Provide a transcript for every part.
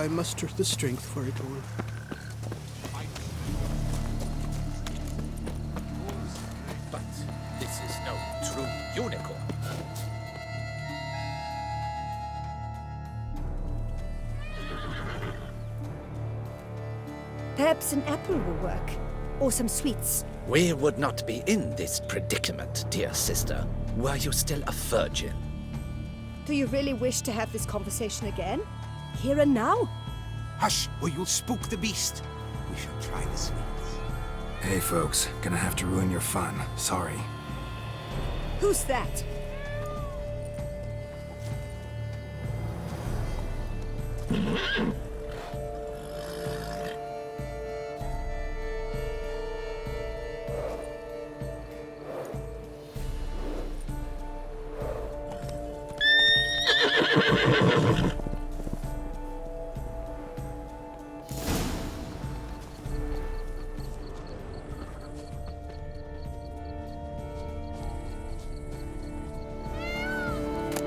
I muster the strength for it all. But this is no true unicorn. Perhaps an apple will work. Or some sweets. We would not be in this predicament, dear sister, were you still a virgin. Do you really wish to have this conversation again? Here and now? Hush, or you'll spook the beast. We shall try the sweets. Hey folks, gonna have to ruin your fun. Sorry. Who's that?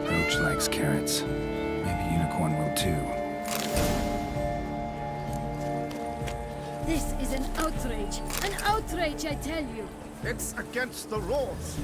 Roach likes carrots. Maybe Unicorn will too. This is an outrage. An outrage, I tell you. It's against the rules.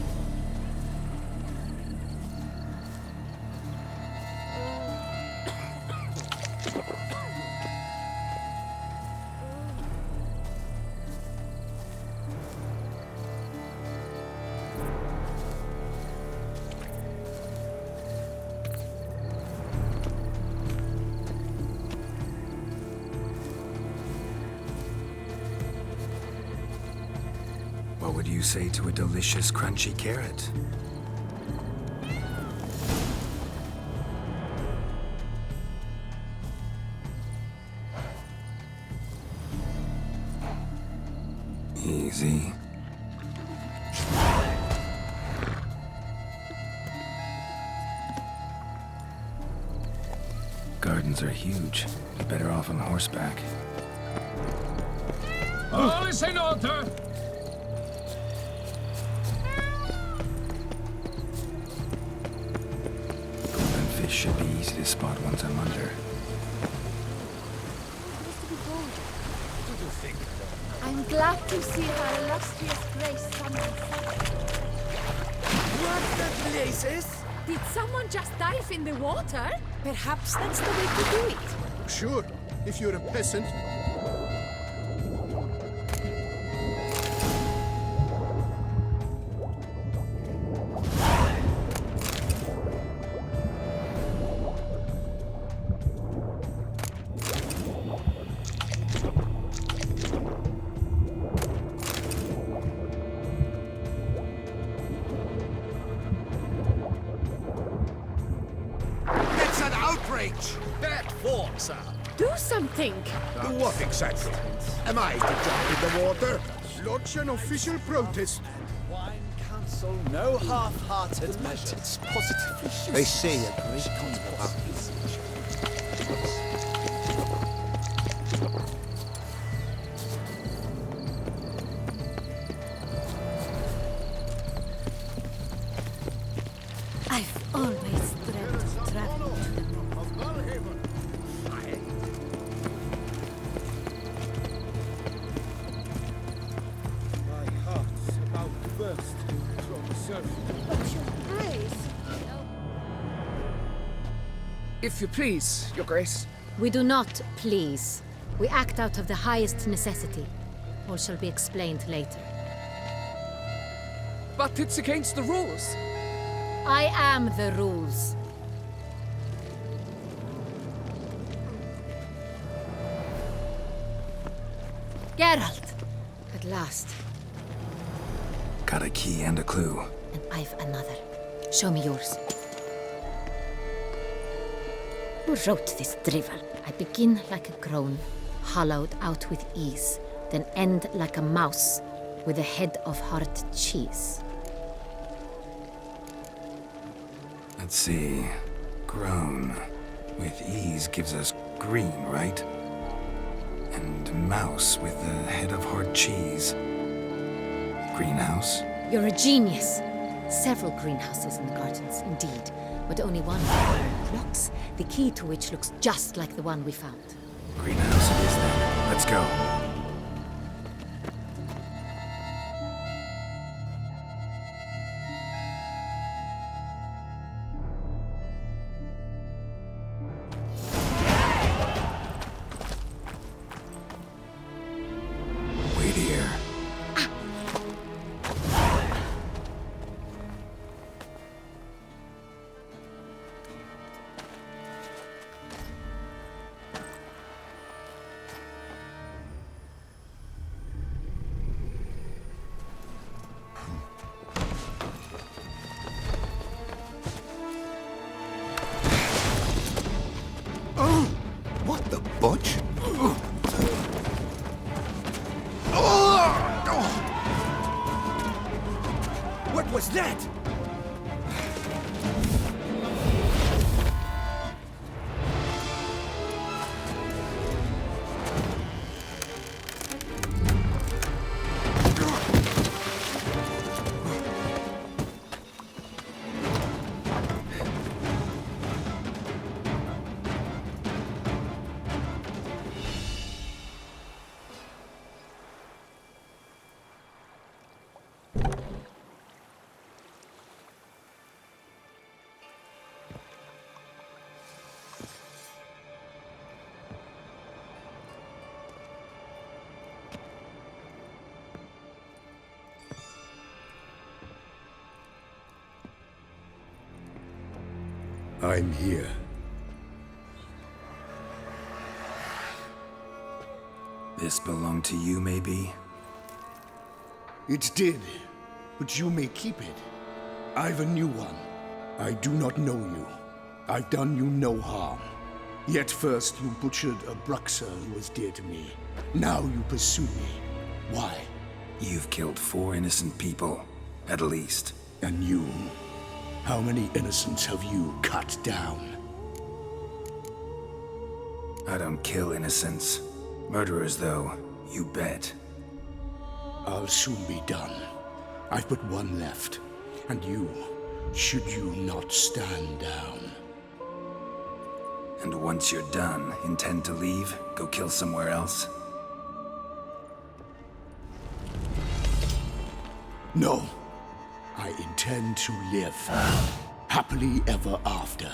What would you say to a delicious, crunchy carrot? Easy. Gardens are huge. Be better off on horseback. All is in order! Golden fish should be easy to spot once I'm under. I'm glad to see her illustrious grace summoned. What the blazes? Did someone just dive in the water? Perhaps that's the way to do it. Sure, if you're a peasant. That's an outrage! Bad form, sir. Do something! Do what exactly? Am I to jump in the water? Lodge an official protest. Wine Council, no half-hearted measures. Positively should. They say a great deal about you. I've always dreamt of traveling to the north. Of Valhaven. My heart's about to burst from the surface. But your grace... If you please, Your Grace. We do not please. We act out of the highest necessity. All shall be explained later. But it's against the rules. I am the rules. Geralt! At last. Got a key and a clue. And I've another. Show me yours. Who wrote this drivel? I begin like a crone, hollowed out with ease, then end like a mouse, with a head of hard cheese. Let's see. Grown. With ease gives us green, right? And mouse with the head of hard cheese. Greenhouse? You're a genius. Several greenhouses in the gardens, indeed. but only one of the locks, the key to which looks just like the one we found. Greenhouse it is then. Let's go. Wait here. What the butch? What was that? I'm here. This belonged to you, maybe? It did, but you may keep it. I've a new one. I do not know you. I've done you no harm. Yet first you butchered a Bruxer who was dear to me. Now you pursue me. Why? You've killed 4 innocent people, at least. And you? How many innocents have you cut down? I don't kill innocents. Murderers, though, you bet. I'll soon be done. I've but one left. And you, should you not stand down. And once you're done, intend to leave? Go kill somewhere else? No. I intend to live. Happily ever after.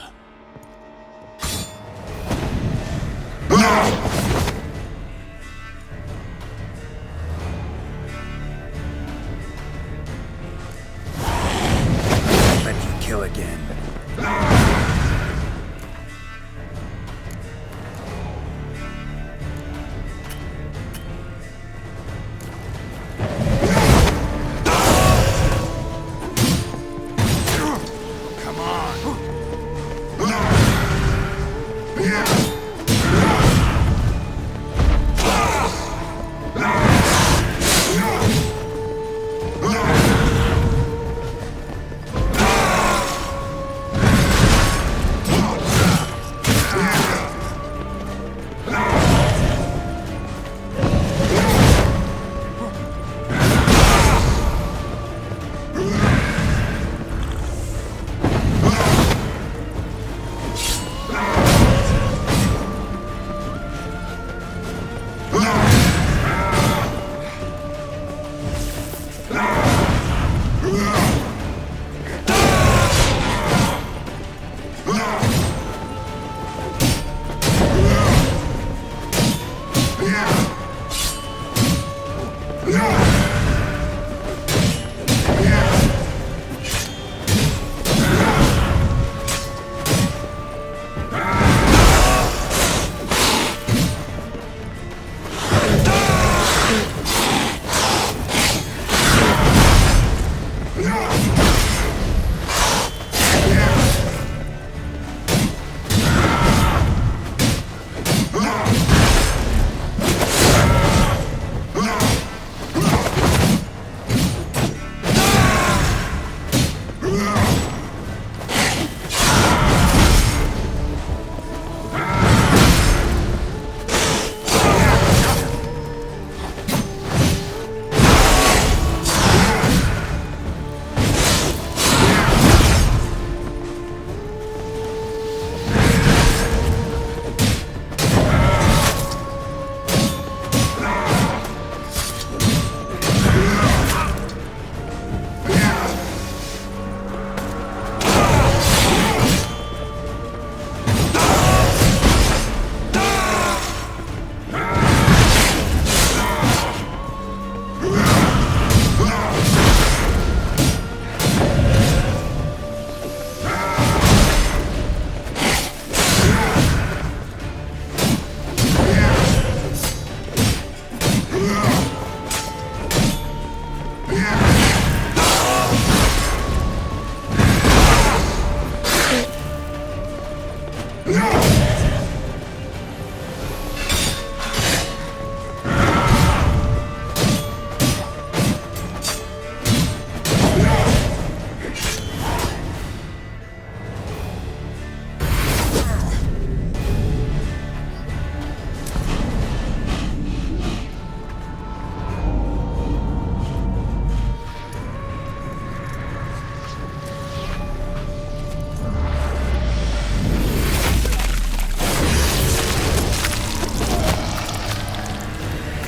Let you kill again.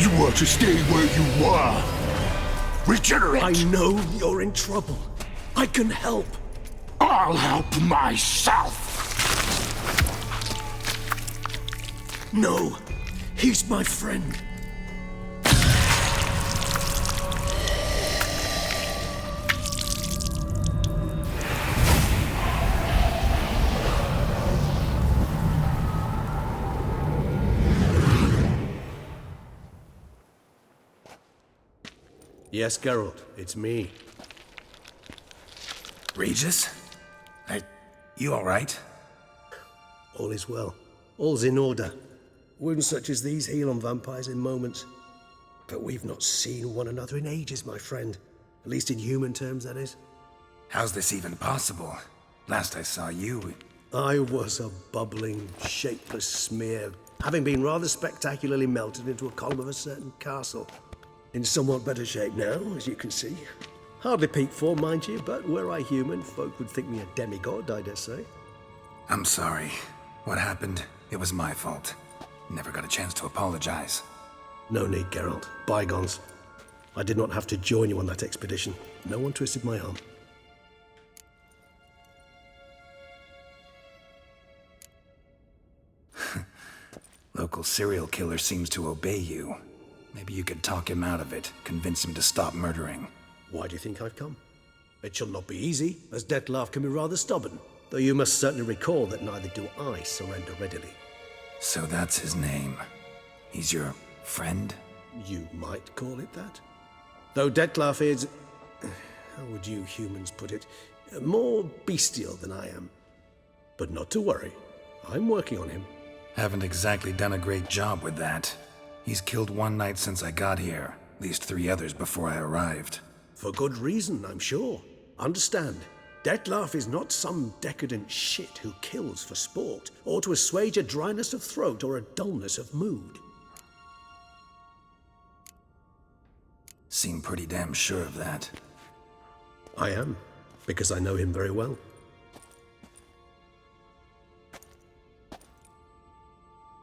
You were to stay where you were. Regenerate! I know you're in trouble. I can help. I'll help myself! No, he's my friend. Yes, Geralt, it's me. Regis? You alright? All is well. All's in order. Wounds such as these heal on vampires in moments. But we've not seen one another in ages, my friend. At least in human terms, that is. How's this even possible? Last I saw you... I was a bubbling, shapeless smear, having been rather spectacularly melted into a column of a certain castle. In somewhat better shape now, as you can see. Hardly peak form, mind you, but were I human, folk would think me a demigod, I dare say. I'm sorry. What happened, it was my fault. Never got a chance to apologize. No need, Geralt. Bygones. I did not have to join you on that expedition. No one twisted my arm. Local serial killer seems to obey you. Maybe you could talk him out of it, convince him to stop murdering. Why do you think I've come? It shall not be easy, as Dettlaff can be rather stubborn. Though you must certainly recall that neither do I surrender readily. So that's his name. He's your friend? You might call it that. Though Dettlaff is... how would you humans put it? More bestial than I am. But not to worry. I'm working on him. Haven't exactly done a great job with that. He's killed one knight since I got here. At least 3 others before I arrived. For good reason, I'm sure. Understand, Dettlaff is not some decadent shit who kills for sport, or to assuage a dryness of throat or a dullness of mood. Seem pretty damn sure of that. I am, because I know him very well.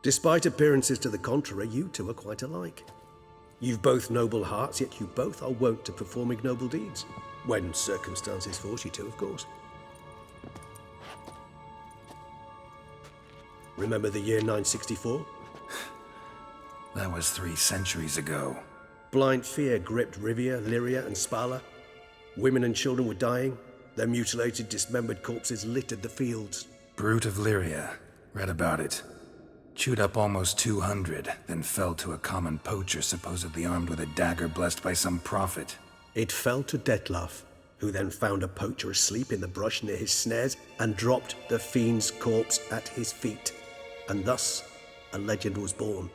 Despite appearances to the contrary, you two are quite alike. You've both noble hearts, yet you both are wont to perform ignoble deeds. When circumstances force you to, of course. Remember the year 964? That was 3 centuries ago. Blind fear gripped Rivia, Lyria, and Spala. Women and children were dying. Their mutilated, dismembered corpses littered the fields. Brute of Lyria. Read about it. Chewed up almost 200, then fell to a common poacher supposedly armed with a dagger blessed by some prophet. It fell to Dettlaff, who then found a poacher asleep in the brush near his snares and dropped the fiend's corpse at his feet. And thus, a legend was born.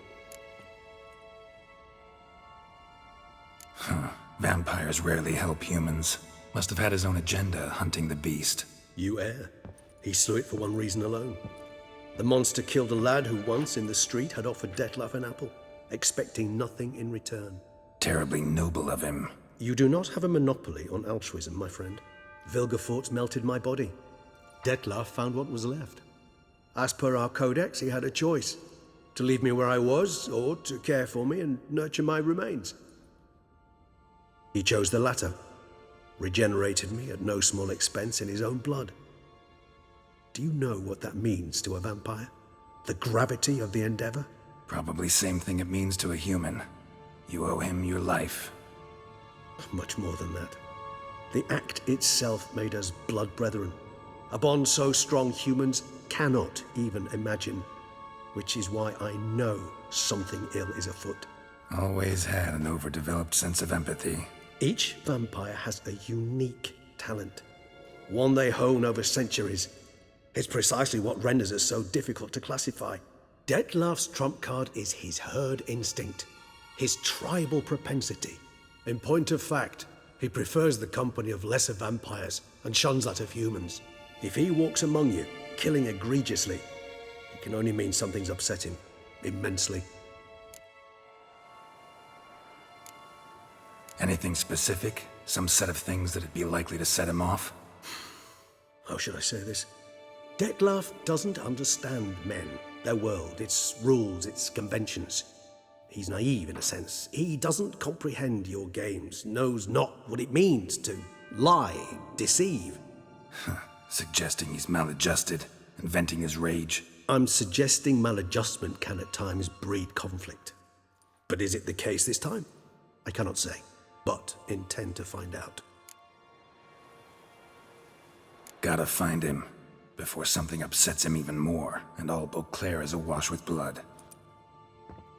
Vampires rarely help humans. Must have had his own agenda, hunting the beast. You err. He slew it for one reason alone. The monster killed a lad who once, in the street, had offered Dettlaff an apple, expecting nothing in return. Terribly noble of him. You do not have a monopoly on altruism, my friend. Vilgefortz melted my body. Dettlaff found what was left. As per our codex, he had a choice. To leave me where I was, or to care for me and nurture my remains. He chose the latter. Regenerated me at no small expense in his own blood. Do you know what that means to a vampire? The gravity of the endeavor? Probably same thing it means to a human. You owe him your life. Much more than that. The act itself made us blood brethren. A bond so strong humans cannot even imagine. Which is why I know something ill is afoot. Always had an overdeveloped sense of empathy. Each vampire has a unique talent. One they hone over centuries. It's precisely what renders us so difficult to classify. Dettlaff's trump card is his herd instinct, his tribal propensity. In point of fact, he prefers the company of lesser vampires and shuns that of humans. If he walks among you, killing egregiously, it can only mean something's upset him, immensely. Anything specific? Some set of things that'd be likely to set him off? How should I say this? Dettlaff doesn't understand men, their world, its rules, its conventions. He's naive in a sense. He doesn't comprehend your games, knows not what it means to lie, deceive. Suggesting he's maladjusted and venting his rage. I'm suggesting maladjustment can at times breed conflict. But is it the case this time? I cannot say, but intend to find out. Gotta find him before something upsets him even more and all Beauclair is awash with blood.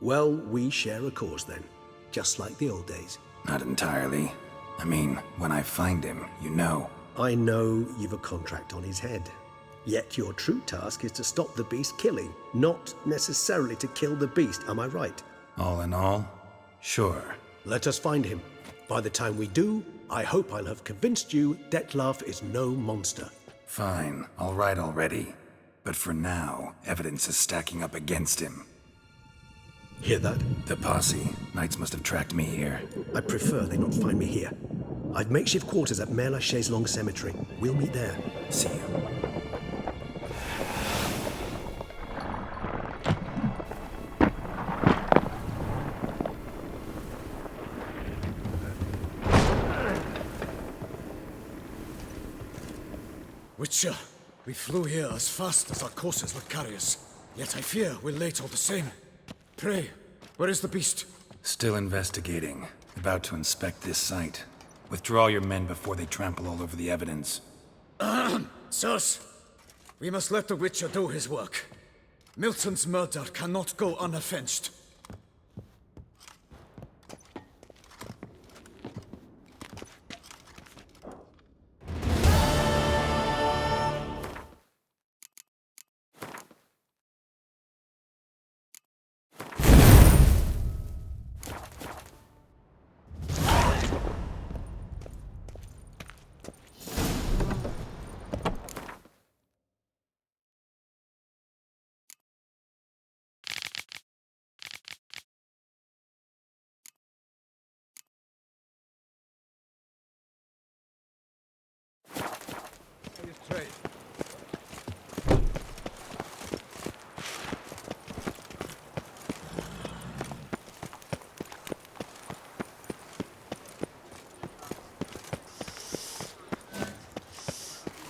Well, we share a cause then, just like the old days. Not entirely. I mean, when I find him, you know. I know you've a contract on his head. Yet your true task is to stop the beast killing, not necessarily to kill the beast, am I right? All in all, sure. Let us find him. By the time we do, I hope I'll have convinced you Detlef is no monster. Fine, all right already. But for now, evidence is stacking up against him. Hear that? The posse. Knights must have tracked me here. I prefer they not find me here. I've makeshift quarters at Mère Lachaise Long Cemetery. We'll meet there. See you. Witcher, we flew here as fast as our courses would carry us. Yet I fear we're late all the same. Pray, where is the beast? Still investigating. About to inspect this site. Withdraw your men before they trample all over the evidence. Sirs, we must let the Witcher do his work. Milton's murder cannot go unavenged.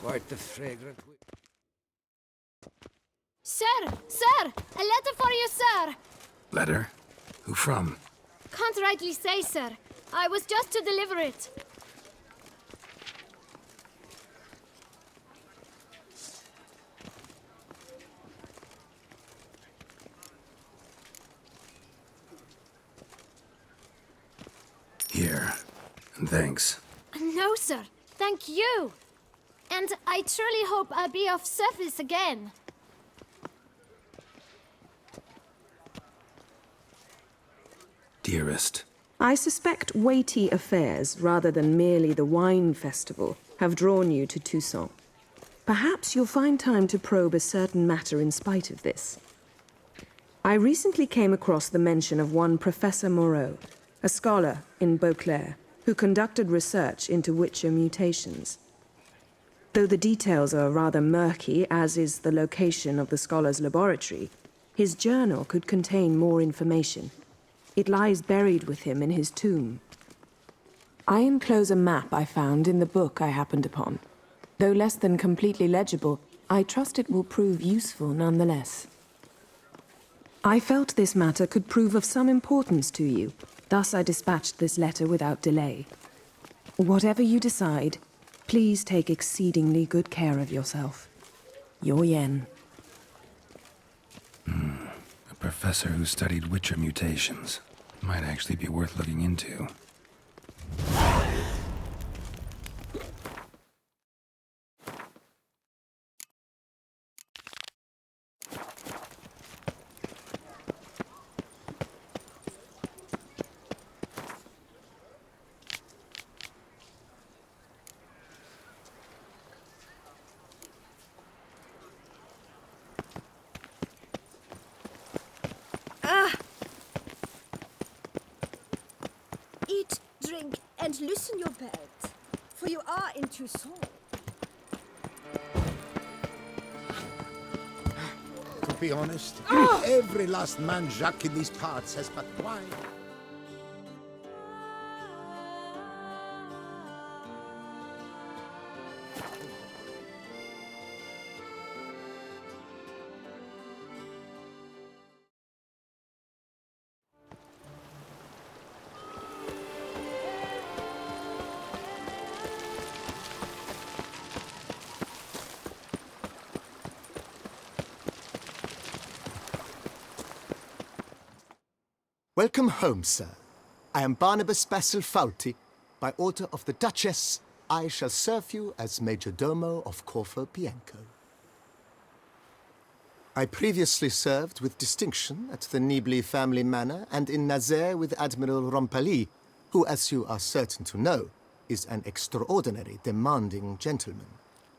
Quite the fragrant... Sir! Sir! A letter for you, sir! Letter? Who from? Can't rightly say, sir. I was just to deliver it. Here. And thanks. No, sir. Thank you. And I truly hope I'll be of service again. Dearest. I suspect weighty affairs, rather than merely the wine festival, have drawn you to Toussaint. Perhaps you'll find time to probe a certain matter in spite of this. I recently came across the mention of one Professor Moreau, a scholar in Beauclair, who conducted research into Witcher mutations. Though the details are rather murky, as is the location of the scholar's laboratory, his journal could contain more information. It lies buried with him in his tomb. I enclose a map I found in the book I happened upon. Though less than completely legible, I trust it will prove useful nonetheless. I felt this matter could prove of some importance to you, thus I dispatched this letter without delay. Whatever you decide, please take exceedingly good care of yourself. Your Yen. A professor who studied Witcher mutations. Might actually be worth looking into. Eat, drink, and loosen your belt, for you are in Toussaint. be honest. Every last man Jacques in these parts has but wine. Welcome home, sir. I am Barnabas Basil Faulty. By order of the Duchess, I shall serve you as Major Domo of Corvo Bianco. I previously served with distinction at the Nibley family manor and in Nazaire with Admiral Rompali, who, as you are certain to know, is an extraordinary demanding gentleman.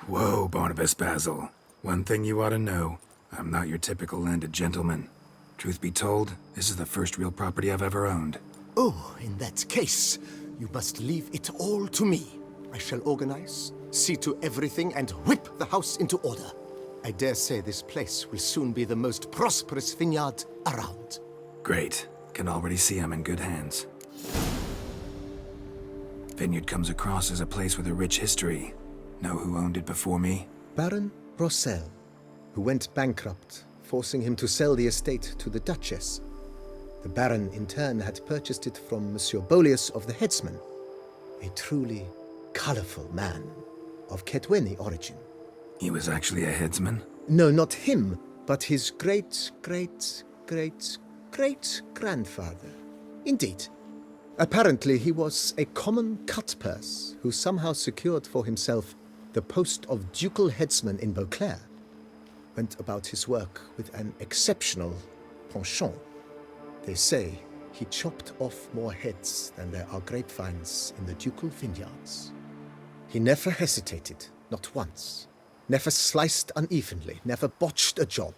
Whoa, Barnabas Basil. One thing you ought to know. I'm not your typical landed gentleman. Truth be told, this is the first real property I've ever owned. Oh, in that case, you must leave it all to me. I shall organize, see to everything, and whip the house into order. I dare say this place will soon be the most prosperous vineyard around. Great. Can already see I'm in good hands. Vineyard comes across as a place with a rich history. Know who owned it before me? Baron Rossel, who went bankrupt, forcing him to sell the estate to the Duchess. The Baron, in turn, had purchased it from Monsieur Bolius of the Headsman, a truly colorful man of Ketweni origin. He was actually a headsman? No, not him, but his great-great-great-great-grandfather. Indeed. Apparently, he was a common cut-purse who somehow secured for himself the post of ducal headsman in Beauclair. Went about his work with an exceptional penchant. They say he chopped off more heads than there are grapevines in the ducal vineyards. He never hesitated, not once. Never sliced unevenly, never botched a job.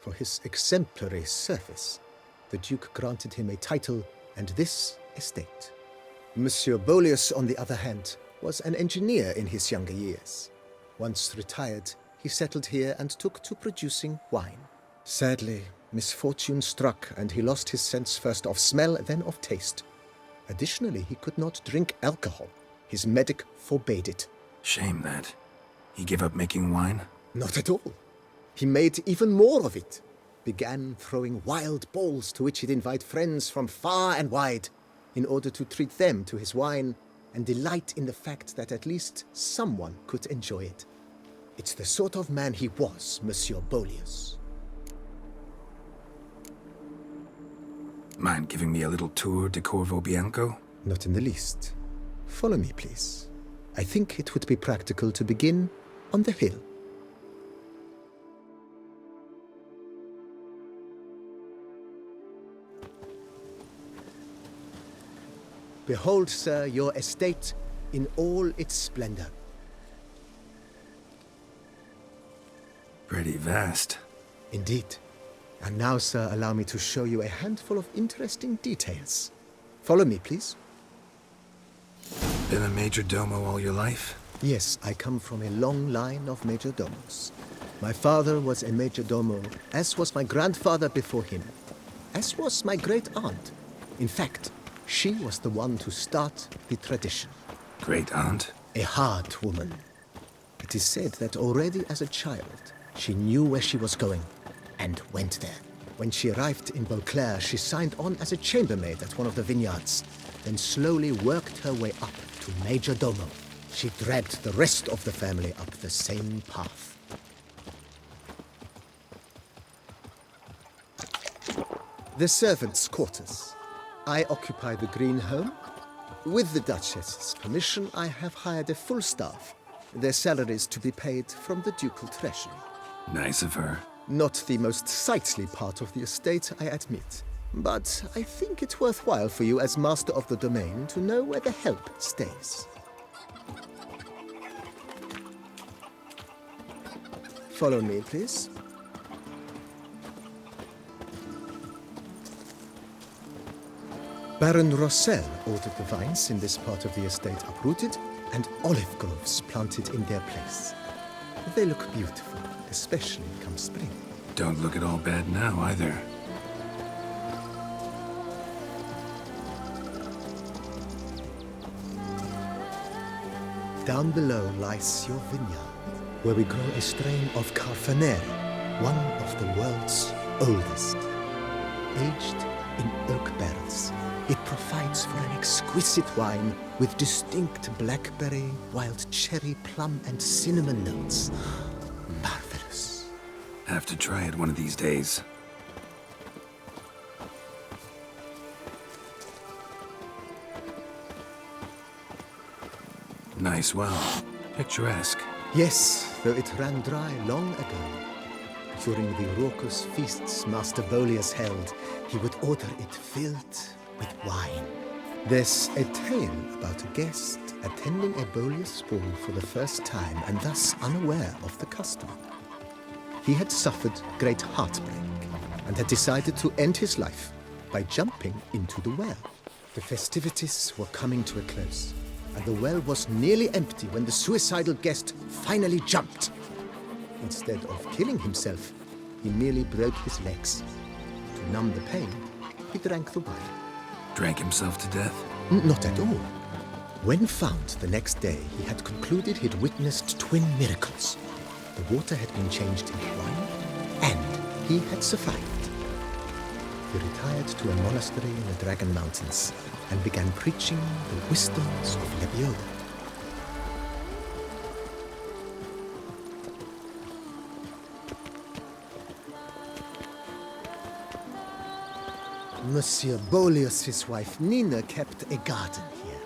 For his exemplary service, the Duke granted him a title and this estate. Monsieur Bolius, on the other hand, was an engineer in his younger years. Once retired, he settled here and took to producing wine. Sadly, misfortune struck and he lost his sense first of smell, then of taste. Additionally, he could not drink alcohol. His medic forbade it. Shame that. He gave up making wine? Not at all. He made even more of it. Began throwing wild balls to which he'd invite friends from far and wide in order to treat them to his wine and delight in the fact that at least someone could enjoy it. It's the sort of man he was, Monsieur Bolius. Mind giving me a little tour de Corvo Bianco? Not in the least. Follow me, please. I think it would be practical to begin on the hill. Behold, sir, your estate in all its splendor. Pretty vast. Indeed. And now, sir, allow me to show you a handful of interesting details. Follow me, please. Been a major domo all your life? Yes, I come from a long line of major domos. My father was a major domo, as was my grandfather before him, as was my great-aunt. In fact, she was the one to start the tradition. Great-aunt? A hard woman. It is said that already as a child, she knew where she was going and went there. When she arrived in Beauclair, she signed on as a chambermaid at one of the vineyards, then slowly worked her way up to major domo. She dragged the rest of the family up the same path. The servants' quarters. I occupy the green home. With the Duchess's permission, I have hired a full staff. Their salaries to be paid from the ducal treasury. Nice of her. Not the most sightly part of the estate, I admit. But I think it worthwhile for you as master of the domain to know where the help stays. Follow me, please. Baron Rossel ordered the vines in this part of the estate uprooted and olive groves planted in their place. They look beautiful, especially come spring. Don't look at all bad now, either. Down below lies your vineyard, where we grow a strain of Carfanere, one of the world's oldest. Aged in oak barrels, it provides for an exquisite wine with distinct blackberry, wild cherry, plum, and cinnamon notes. Marvelous. Have to try it one of these days. Nice well. Picturesque. Yes, though it ran dry long ago. During the raucous feasts Master Boleus held, he would order it filled with wine. There's a tale about a guest attending a Boleus ball for the first time and thus unaware of the custom. He had suffered great heartbreak and had decided to end his life by jumping into the well. The festivities were coming to a close, and the well was nearly empty when the suicidal guest finally jumped. Instead of killing himself, he merely broke his legs. To numb the pain, he drank the wine. Drank himself to death? Not at all. When found the next day, he had concluded he'd witnessed twin miracles. The water had been changed into wine, and he had survived. He retired to a monastery in the Dragon Mountains and began preaching the wisdoms of Lebioda. Monsieur Boleus' wife Nina kept a garden here.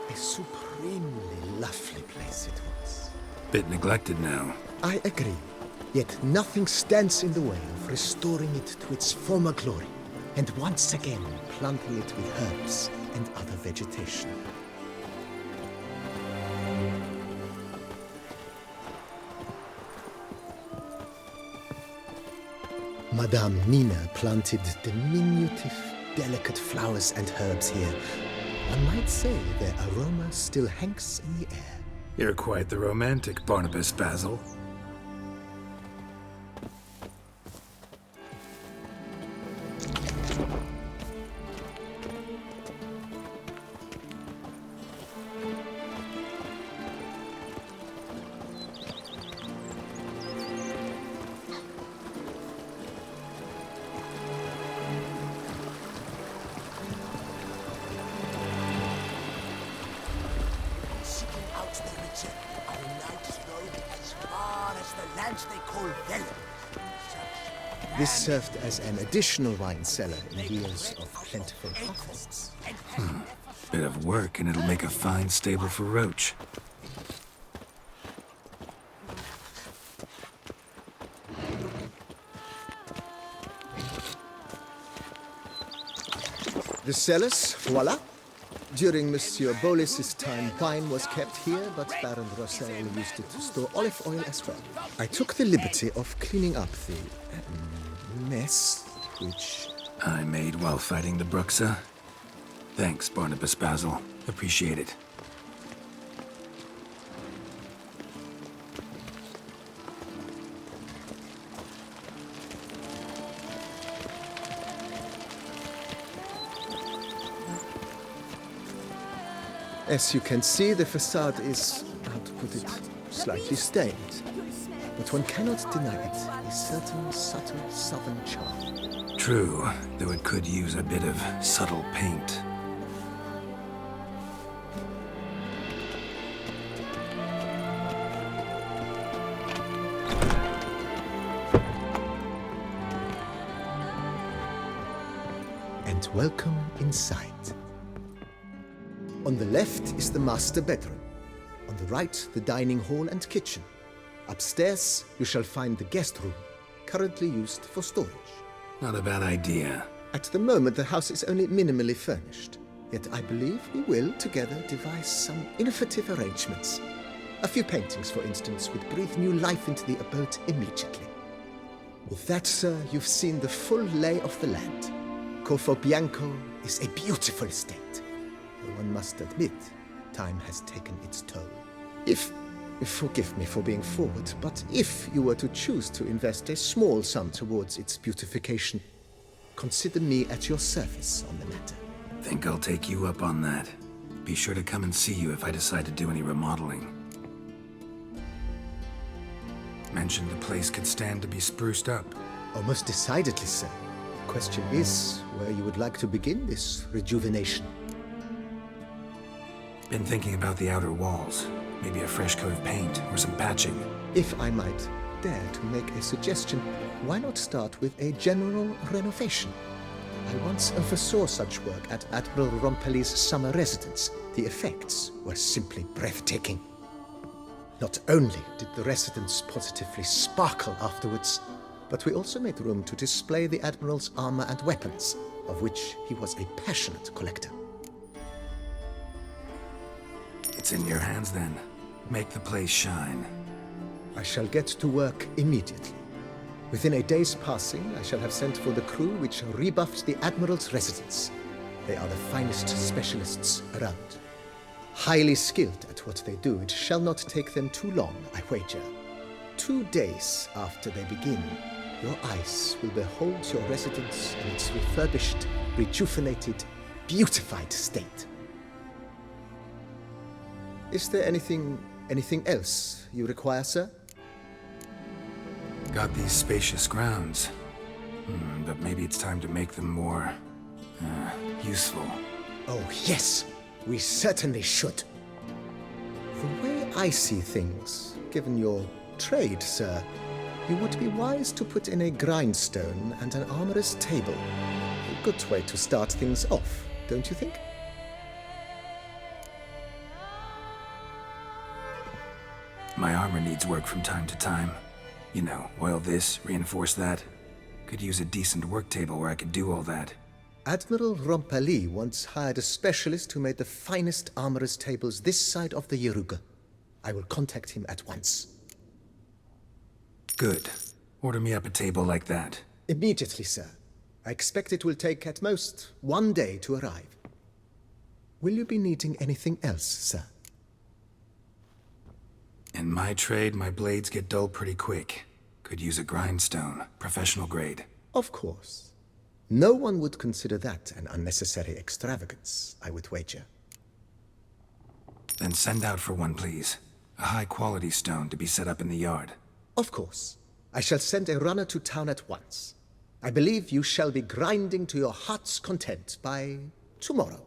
A supremely lovely place it was. Bit neglected now. I agree. Yet nothing stands in the way of restoring it to its former glory, and once again planting it with herbs and other vegetation. Madame Nina planted diminutive, delicate flowers and herbs here. One might say their aroma still hangs in the air. You're quite the romantic, Barnabas Basil. This served as an additional wine cellar in years of plentiful harvests. Bit of work and it'll make a fine stable for Roach. The cellars, voila. During Monsieur Boleus' time, wine was kept here, but Baron Rossel used it to store olive oil as well. I took the liberty of cleaning up the mess, which I made while fighting the Bruxa. Thanks, Barnabas Basil. Appreciate it. As you can see, the facade is, how to put it, slightly stained. But one cannot deny it, a certain subtle southern charm. True, though it could use a bit of subtle paint. And welcome inside. On the left is the master bedroom. On the right, the dining hall and kitchen. Upstairs, you shall find the guest room, currently used for storage. Not a bad idea. At the moment, the house is only minimally furnished. Yet I believe we will, together, devise some innovative arrangements. A few paintings, for instance, would breathe new life into the abode immediately. With that, sir, you've seen the full lay of the land. Corfo Bianco is a beautiful estate. One must admit, time has taken its toll. If Forgive me for being forward, but if you were to choose to invest a small sum towards its beautification, consider me at your service on the matter. Think I'll take you up on that. Be sure to come and see you if I decide to do any remodeling. Mentioned the place could stand to be spruced up. Oh, most decidedly, sir. The question is where you would like to begin this rejuvenation. Been thinking about the outer walls. Maybe a fresh coat of paint or some patching. If I might dare to make a suggestion, why not start with a general renovation? I once oversaw such work at Admiral Rompelli's summer residence. The effects were simply breathtaking. Not only did the residence positively sparkle afterwards, but we also made room to display the Admiral's armor and weapons, of which he was a passionate collector. It's in your hands then. Make the place shine. I shall get to work immediately. Within a day's passing, I shall have sent for the crew which rebuffed the Admiral's residence. They are the finest specialists around. Highly skilled at what they do, it shall not take them too long, I wager. 2 days after they begin, your eyes will behold your residence in its refurbished, rejuvenated, beautified state. Is there anything else you require, sir? Got these spacious grounds. But maybe it's time to make them more... useful. Oh, yes! We certainly should. The way I see things, given your trade, sir, you would be wise to put in a grindstone and an armorer's table. A good way to start things off, don't you think? My armor needs work from time to time. You know, oil this, reinforce that. Could use a decent work table where I could do all that. Admiral Rompelli once hired a specialist who made the finest armorer's tables this side of the Yaruga. I will contact him at once. Good. Order me up a table like that. Immediately, sir. I expect it will take at most 1 day to arrive. Will you be needing anything else, sir? In my trade, my blades get dull pretty quick. Could use a grindstone, professional grade. Of course. No one would consider that an unnecessary extravagance, I would wager. Then send out for one, please. A high-quality stone to be set up in the yard. Of course. I shall send a runner to town at once. I believe you shall be grinding to your heart's content by tomorrow.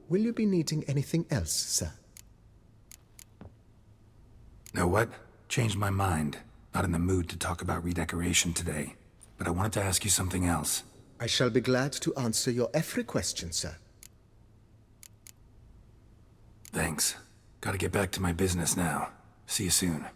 Will you be needing anything else, sir? Know what? Changed my mind. Not in the mood to talk about redecoration today. But I wanted to ask you something else. I shall be glad to answer your every question, sir. Thanks. Gotta get back to my business now. See you soon.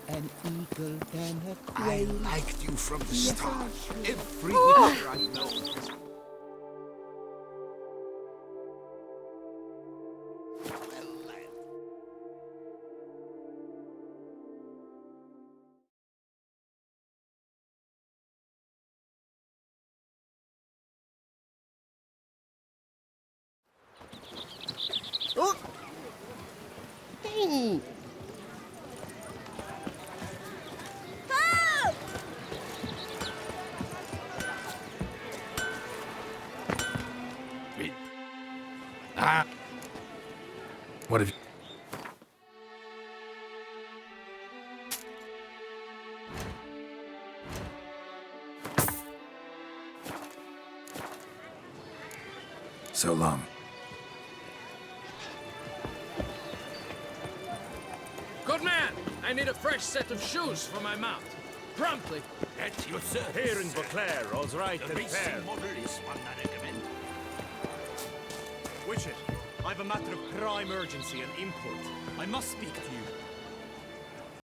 An eagle and a quail. I liked you from the start. Every Oh. I know. Oh! Hey! Help! What have you... So long. Good man! I need a fresh set of shoes for my mount. Promptly. At your service. Here in Beauclair, all's right The and racing fair. model is one I recommend. Witcher, I've a matter of prime urgency and import. I must speak to you.